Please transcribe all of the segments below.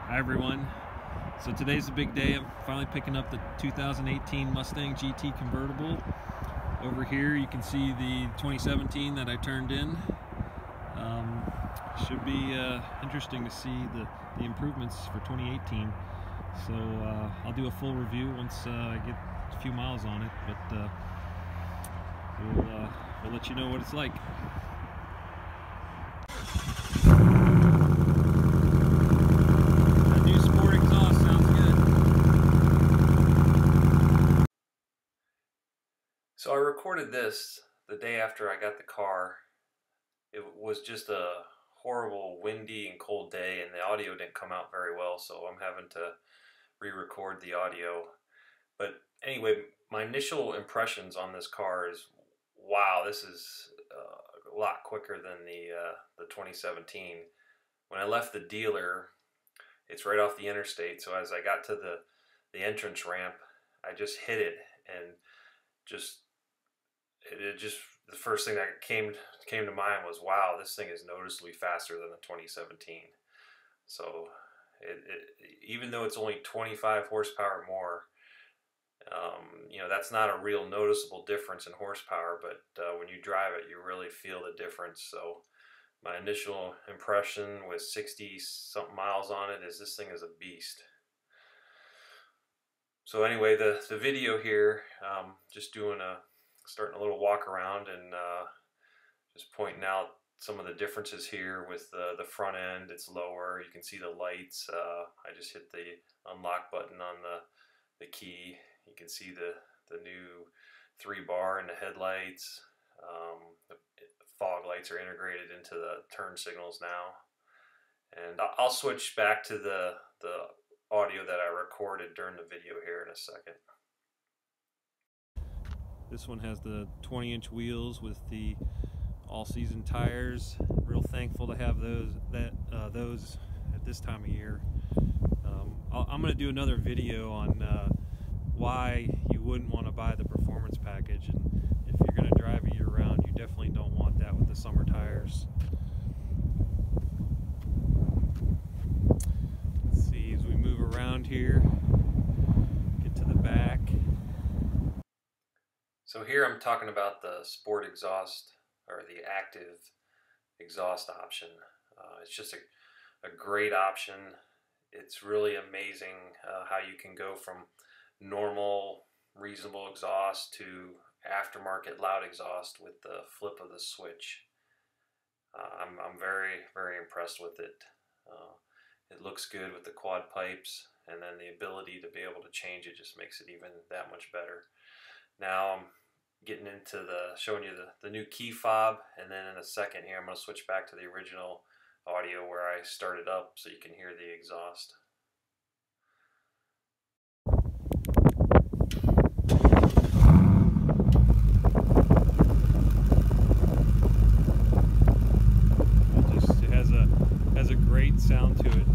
Hi everyone. So today's a big day. I'm finally picking up the 2018 Mustang GT Convertible. Over here you can see the 2017 that I turned in. Should be interesting to see the improvements for 2018. So I'll do a full review once I get a few miles on it, but we'll let you know what it's like. So I recorded this the day after I got the car. It was just a horrible windy and cold day and the audio didn't come out very well, so I'm having to re-record the audio. But anyway, my initial impressions on this car is, wow, this is a lot quicker than the 2017. When I left the dealer, it's right off the interstate, so as I got to the entrance ramp, I just hit it and the first thing that came to mind was, wow, this thing is noticeably faster than the 2017. So even though it's only 25 horsepower more, that's not a real noticeable difference in horsepower, but when you drive it, you really feel the difference. So my initial impression with 60 something miles on it is this thing is a beast. So anyway, the video here, just starting a little walk around and just pointing out some of the differences here with the front end. It's lower. You can see the lights. I just hit the unlock button on the key. You can see the new 3-bar in the headlights. The fog lights are integrated into the turn signals now. And I'll switch back to the audio that I recorded during the video here in a second. This one has the 20-inch wheels with the all-season tires. Real thankful to have those at this time of year. I'm going to do another video on why you wouldn't want to buy the performance package, and if you're going to drive it year-round, you definitely don't want that with the summer tires. Let's see, as we move around here, get to the back. So here I'm talking about the sport exhaust, or the active exhaust option. It's just a great option. It's really amazing how you can go from normal, reasonable exhaust to aftermarket loud exhaust with the flip of the switch. I'm very, very impressed with it. It looks good with the quad pipes, and then the ability to be able to change it just makes it even that much better. Now I'm getting into showing you the new key fob, and then in a second here I'm going to switch back to the original audio where I started up so you can hear the exhaust. It has a great sound to it.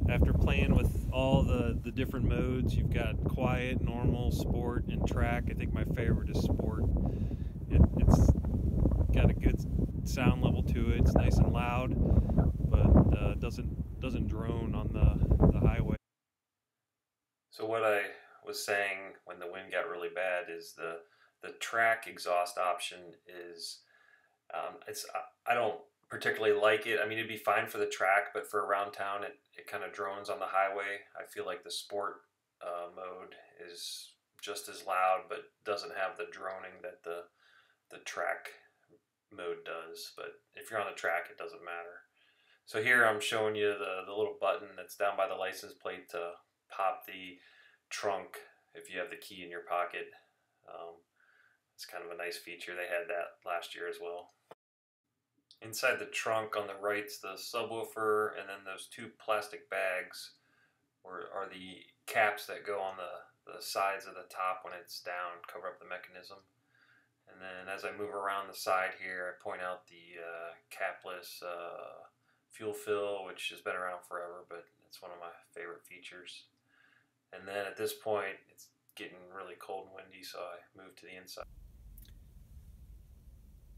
After playing with all the different modes, you've got quiet, normal, sport, and track. I think my favorite is sport. It's got a good sound level to it. It's nice and loud, but doesn't drone on the highway. So what I was saying when the wind got really bad is the track exhaust option is I don't particularly like it. I mean, it'd be fine for the track, but for around town it kind of drones on the highway. I feel like the sport mode is just as loud but doesn't have the droning that the track mode does. But if you're on the track, it doesn't matter. So here I'm showing you the little button that's down by the license plate to pop the trunk if you have the key in your pocket. It's kind of a nice feature. They had that last year as well. Inside the trunk on the right's the subwoofer, and then those two plastic bags are the caps that go on the sides of the top when it's down, cover up the mechanism. And then as I move around the side here, I point out the capless fuel fill, which has been around forever, but it's one of my favorite features. And then at this point, it's getting really cold and windy, so I move to the inside.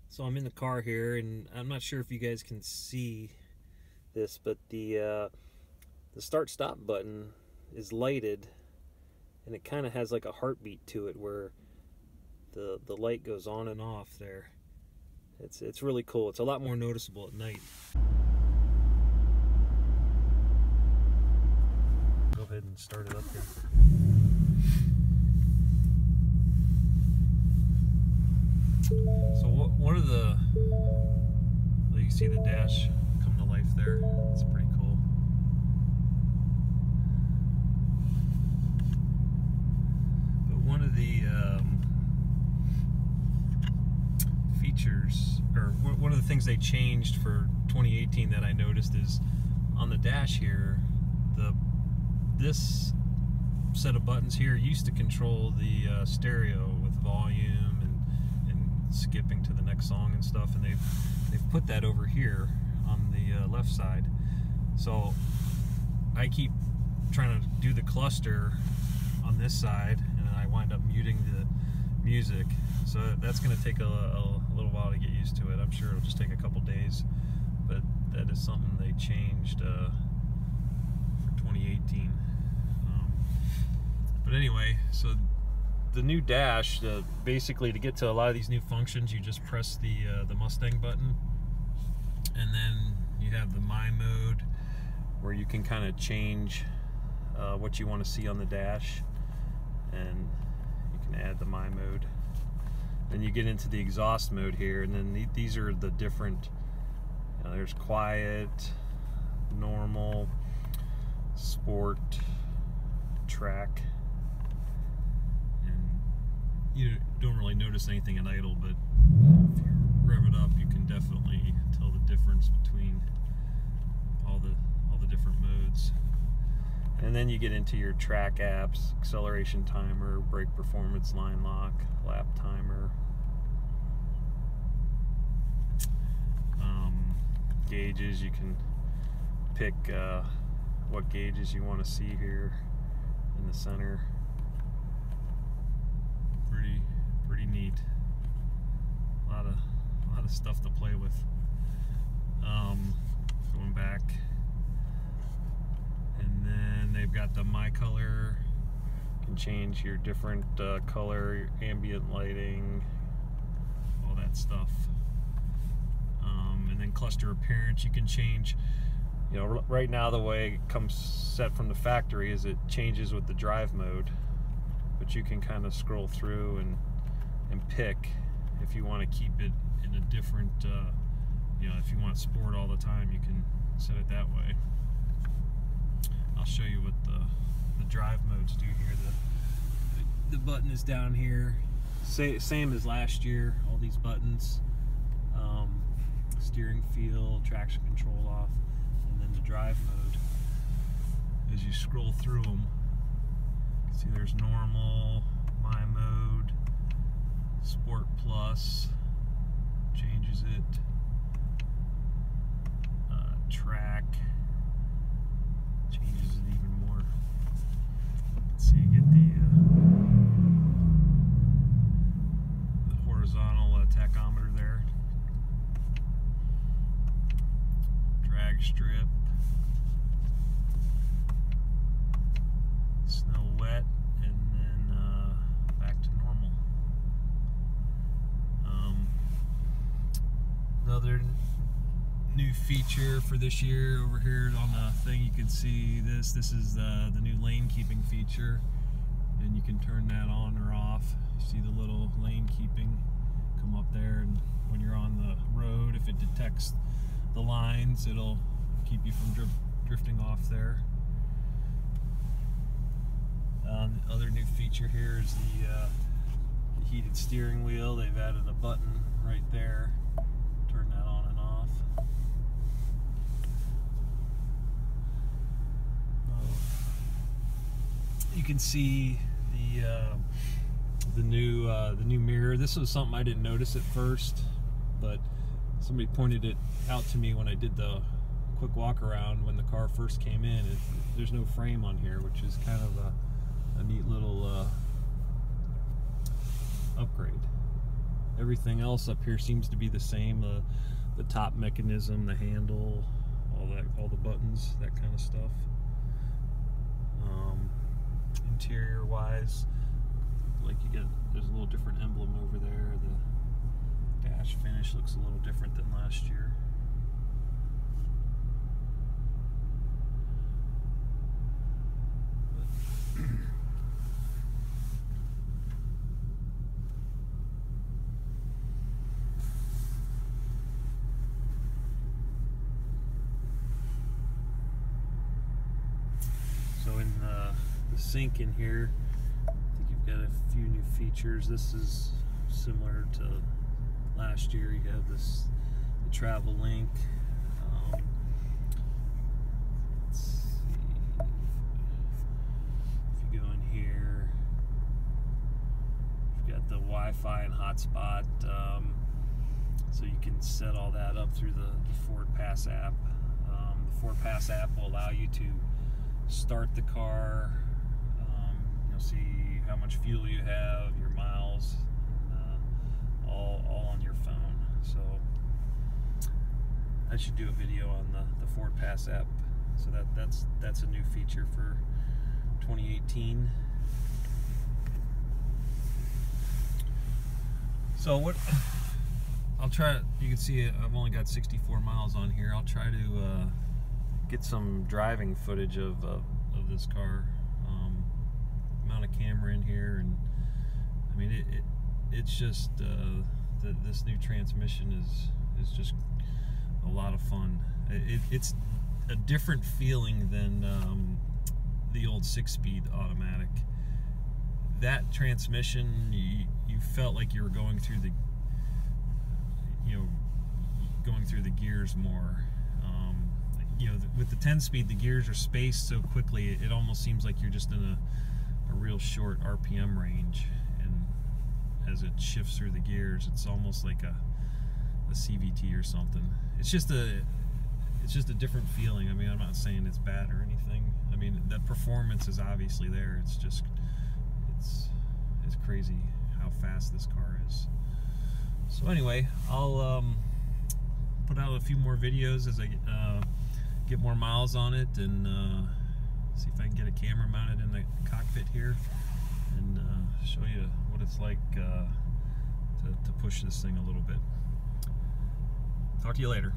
So I'm in the car here, and I'm not sure if you guys can see this, but the start-stop button is lighted, and it kind of has like a heartbeat to it, where the light goes on and off there. It's really cool. It's a lot more noticeable at night. Go ahead and start it up here. So one of the, well, you see the dash come to life there. It's pretty cool. But one of the features, or one of the things they changed for 2018 that I noticed is on the dash here, this set of buttons here used to control the stereo with volume and skipping to the next song and stuff, and they've put that over here on the left side. So I keep trying to do the cluster on this side, and I wind up muting the music. So that's going to take a little while to get used to it. I'm sure it'll just take a couple days, but that is something they changed for 2018. But anyway, so the new dash, basically to get to a lot of these new functions, you just press the Mustang button, and then you have the My Mode, where you can kind of change what you want to see on the dash, and you can add the My Mode. Then you get into the exhaust mode here, and then these are the different, there's quiet, normal, sport, track. You don't really notice anything at idle, but if you rev it up, you can definitely tell the difference between all the different modes. And then you get into your track apps, acceleration timer, brake performance, line lock, lap timer, gauges. You can pick what gauges you want to see here in the center. Pretty neat. A lot of stuff to play with. Going back, and then they've got the My Color. You can change your different color, your ambient lighting, all that stuff. And then cluster appearance, you can change. Right now the way it comes set from the factory is it changes with the drive mode, but you can kind of scroll through and pick if you want to keep it in a different, if you want sport all the time, you can set it that way. I'll show you what the drive modes do here. The button is down here, same as last year, all these buttons. Steering feel, traction control off, and then the drive mode. As you scroll through them, you can see there's normal, My Mode, Sport Plus, changes it, track, changes it even more. Let's see, you get the horizontal tachometer there, drag strip, snow wet, and then back to normal. Another new feature for this year over here on the thing, you can see this is the new lane keeping feature, and you can turn that on or off. You see the little lane keeping come up there, and when you're on the road, if it detects the lines, it'll keep you from drifting off there. Other new feature here is the heated steering wheel. They've added a button right there. Turn that on and off. You can see the new mirror. This was something I didn't notice at first, but somebody pointed it out to me when I did the quick walk around when the car first came in. There's no frame on here, which is kind of a neat little upgrade. Everything else up here seems to be the same. The top mechanism, the handle, all the buttons, that kind of stuff. Interior wise, like there's a little different emblem over there. The dash finish looks a little different than last year. So in the sink in here, I think you've got a few new features. This is similar to last year. You have the travel link. Let's see. If you go in here, you've got the Wi-Fi and hotspot, so you can set all that up through the Ford Pass app. The Ford Pass app will allow you to start the car. You'll see how much fuel you have, your miles, all on your phone. So I should do a video on the Ford Pass app. So that's a new feature for 2018. So what I'll try, you can see I've only got 64 miles on here. I'll try to get some driving footage of this car. Mount a camera in here, and I mean it's just this new transmission is just a lot of fun. It's a different feeling than the old 6-speed automatic. That transmission, you felt like you were going through the gears more. With the 10-speed, the gears are spaced so quickly, it almost seems like you're just in a real short RPM range, and as it shifts through the gears, it's almost like a CVT or something. It's just a different feeling. I mean, I'm not saying it's bad or anything. I mean, the performance is obviously there. It's just it's crazy how fast this car is. So anyway, I'll put out a few more videos as I get more miles on it, and see if I can get a camera mounted in the cockpit here and show you what it's like to push this thing a little bit. Talk to you later.